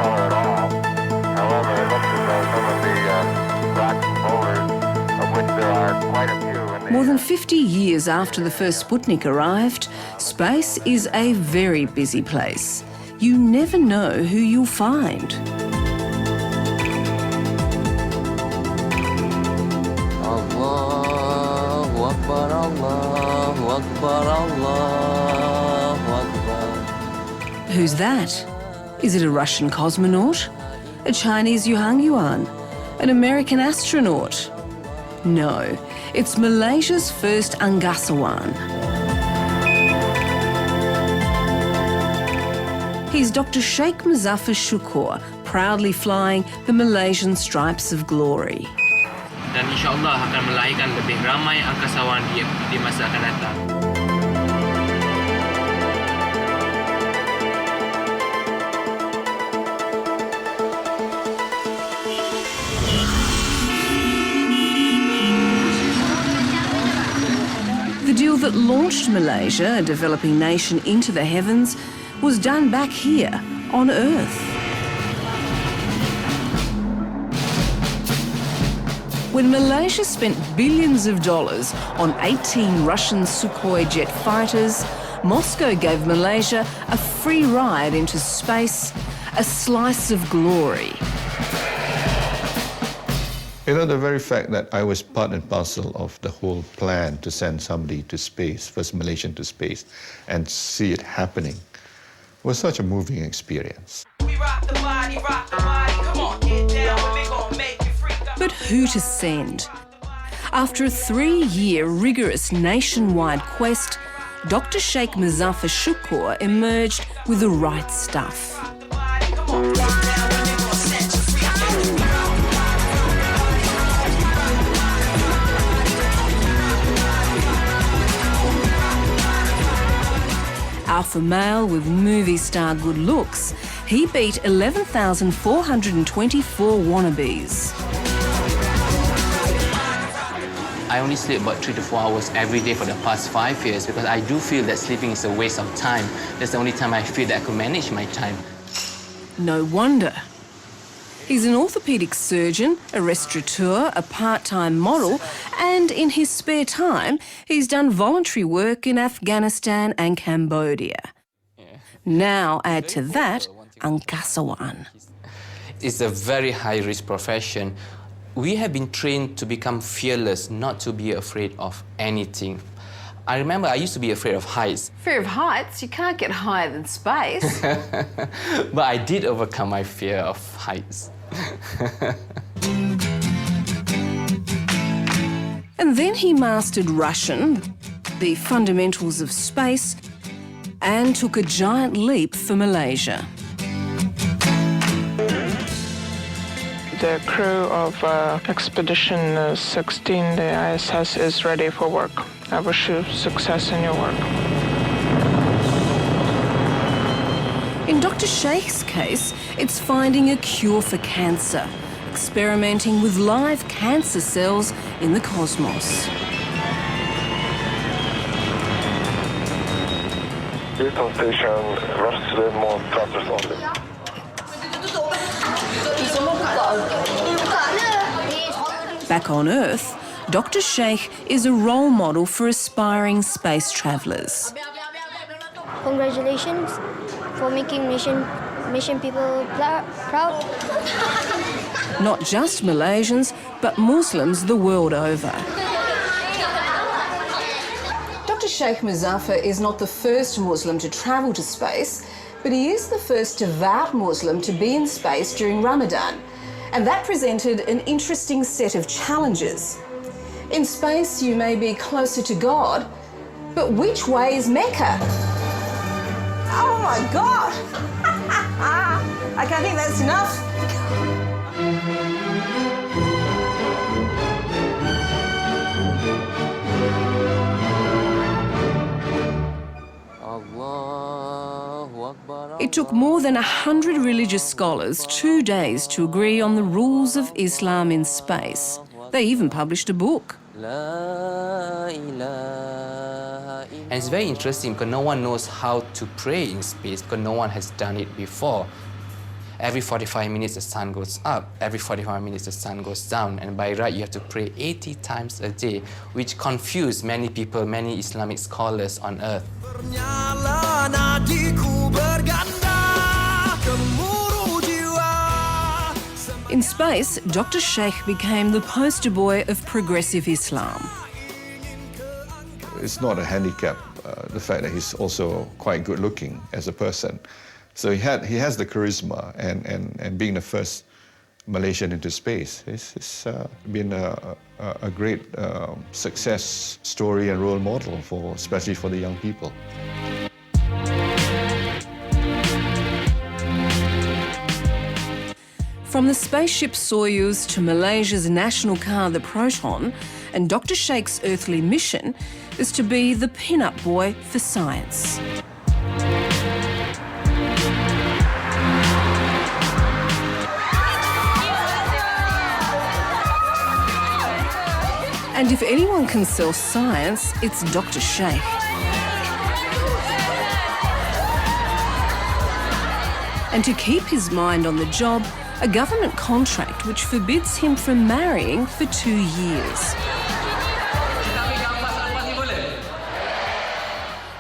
color at all. However, it looks as though some of the rocks and boulders, of which there are quite a few in the More than 50 years after the first Sputnik arrived, space is a very busy place. You never know who you'll find. Allahu Akbar, Allahu Akbar, Allahu Akbar. Who's that? Is it a Russian cosmonaut? A Chinese Yuan? An American astronaut? No, it's Malaysia's first Angkasawan. He's Dr. Sheikh Muzaffar Shukor, proudly flying the Malaysian Stripes of Glory. Dan insyaAllah akan melahirkan lebih ramai angkasawan di masa akan datang. The deal that launched Malaysia, a developing nation, into the heavens was done back here on Earth. When Malaysia spent billions of dollars on 18 Russian Sukhoi jet fighters, Moscow gave Malaysia a free ride into space, a slice of glory. You know, the very fact that I was part and parcel of the whole plan to send somebody to space, first Malaysian to space, and see it happening was such a moving experience. But who to send? After a 3-year rigorous nationwide quest, Dr. Sheikh Muzaffar Shukor emerged with the right stuff. Alpha male with movie star good looks, he beat 11,424 wannabes. I only sleep about 3 to 4 hours every day for the past 5 years because I do feel that sleeping is a waste of time. That's the only time I feel that I could manage my time. No wonder. He's an orthopaedic surgeon, a restaurateur, a part-time model, and in his spare time, he's done voluntary work in Afghanistan and Cambodia. Now add to that Angkasawan. It's a very high-risk profession. We have been trained to become fearless, not to be afraid of anything. I remember I used to be afraid of heights. Fear of heights? You can't get higher than space. But I did overcome my fear of heights. And then he mastered Russian, the fundamentals of space, and took a giant leap for Malaysia. The crew of Expedition 16, the ISS, is ready for work. I wish you success in your work. In Dr. Sheikh's case, it's finding a cure for cancer, experimenting with live cancer cells in the cosmos. Houston Station, rush to the more process only. Back on Earth, Dr. Sheikh is a role model for aspiring space travellers. Congratulations for making mission people proud. Not just Malaysians, but Muslims the world over. Dr. Sheikh Muzaffar is not the first Muslim to travel to space, but he is the first devout Muslim to be in space during Ramadan. And that presented an interesting set of challenges. In space, you may be closer to God, but which way is Mecca? Oh my God! I think that's enough. It took more than 100 religious scholars 2 days to agree on the rules of Islam in space. They even published a book. And it's very interesting because no one knows how to pray in space because no one has done it before. every 45 minutes the sun goes up, every 45 minutes the sun goes down, and by right you have to pray 80 times a day, which confused many people, many Islamic scholars on earth. In space, Dr. Sheikh became the poster boy of progressive Islam. It's not a handicap, the fact that he's also quite good looking as a person. So he has the charisma, and being the first Malaysian into space, it's been a great success story and role model, especially for the young people. From the spaceship Soyuz to Malaysia's national car, the Proton, and Dr. Sheikh's earthly mission is to be the pin-up boy for science. And if anyone can sell science, it's Dr. Sheikh. And to keep his mind on the job, a government contract which forbids him from marrying for 2 years.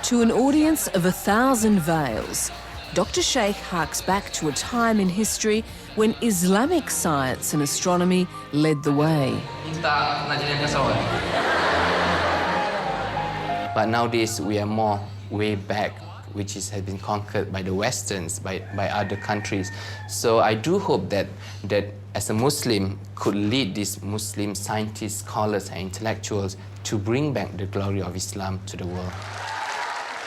To an audience of 1,000 veils, Dr. Sheikh harks back to a time in history when Islamic science and astronomy led the way. But nowadays we are more way back, which has been conquered by the Westerns, by other countries. So I do hope that as a Muslim could lead these Muslim scientists, scholars and intellectuals to bring back the glory of Islam to the world.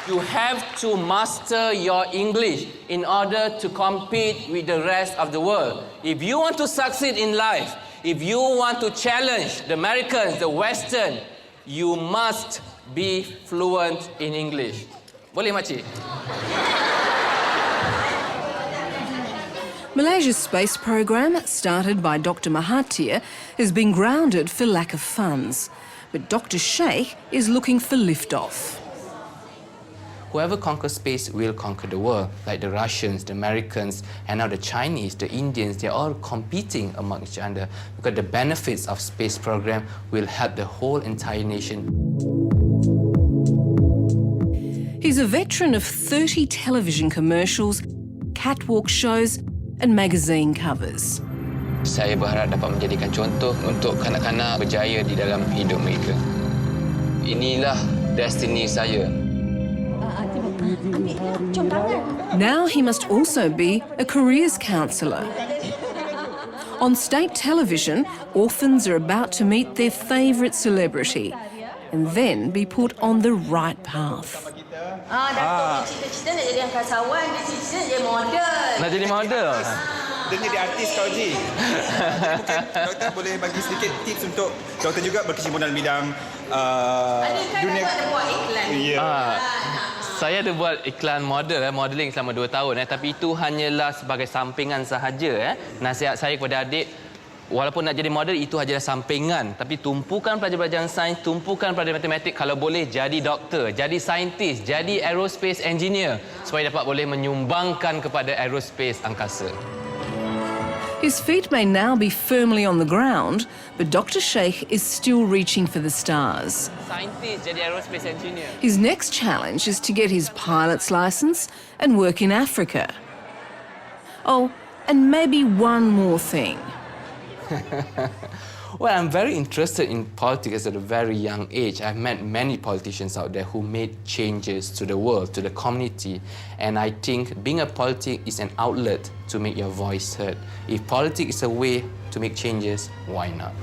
You have to master your English in order to compete with the rest of the world. If you want to succeed in life, if you want to challenge the Americans, the Western, you must be fluent in English. Boleh, makcik? Malaysia's space program, started by Dr. Mahathir, has been grounded for lack of funds. But Dr. Sheikh is looking for liftoff. Whoever conquers space will conquer the world, like the Russians, the Americans, and now the Chinese, the Indians, they're all competing among each other because the benefits of space program will help the whole entire nation. He's a veteran of 30 television commercials, catwalk shows and magazine covers. Saya berharap dapat menjadikan contoh untuk kanak-kanak berjaya di dalam hidup mereka. Inilah destiny saya. Now he must also be a careers counsellor. On state television, orphans are about to meet their favourite celebrity and then be put on the right path. Datuk cita-cita nak jadi angkasawan, dia cita-cita nak jadi model. Nak jadi model? Dia jadi artis kau, Ji. Mungkin doktor boleh bagi sedikit tips untuk doktor juga berkecimpung dalam bidang dunia. Ada buat iklan. Ya. Saya ada buat iklan modeling selama 2 tahun. Tapi itu hanyalah sebagai sampingan sahaja. Nasihat saya kepada adik, walaupun nak jadi model, itu hanyalah sampingan. Tapi tumpukan pelajaran sains, tumpukan pelajaran matematik. Kalau boleh, jadi doktor, jadi saintis, jadi aerospace engineer. Supaya dapat boleh menyumbangkan kepada aerospace angkasa. His feet may now be firmly on the ground, but Dr. Sheikh is still reaching for the stars. Saintis, jadi aerospace engineer. His next challenge is to get his pilot's license and work in Africa. Oh, and maybe one more thing. Well, I'm very interested in politics at a very young age. I've met many politicians out there who made changes to the world, to the community. And I think being a politic is an outlet to make your voice heard. If politics is a way to make changes, why not?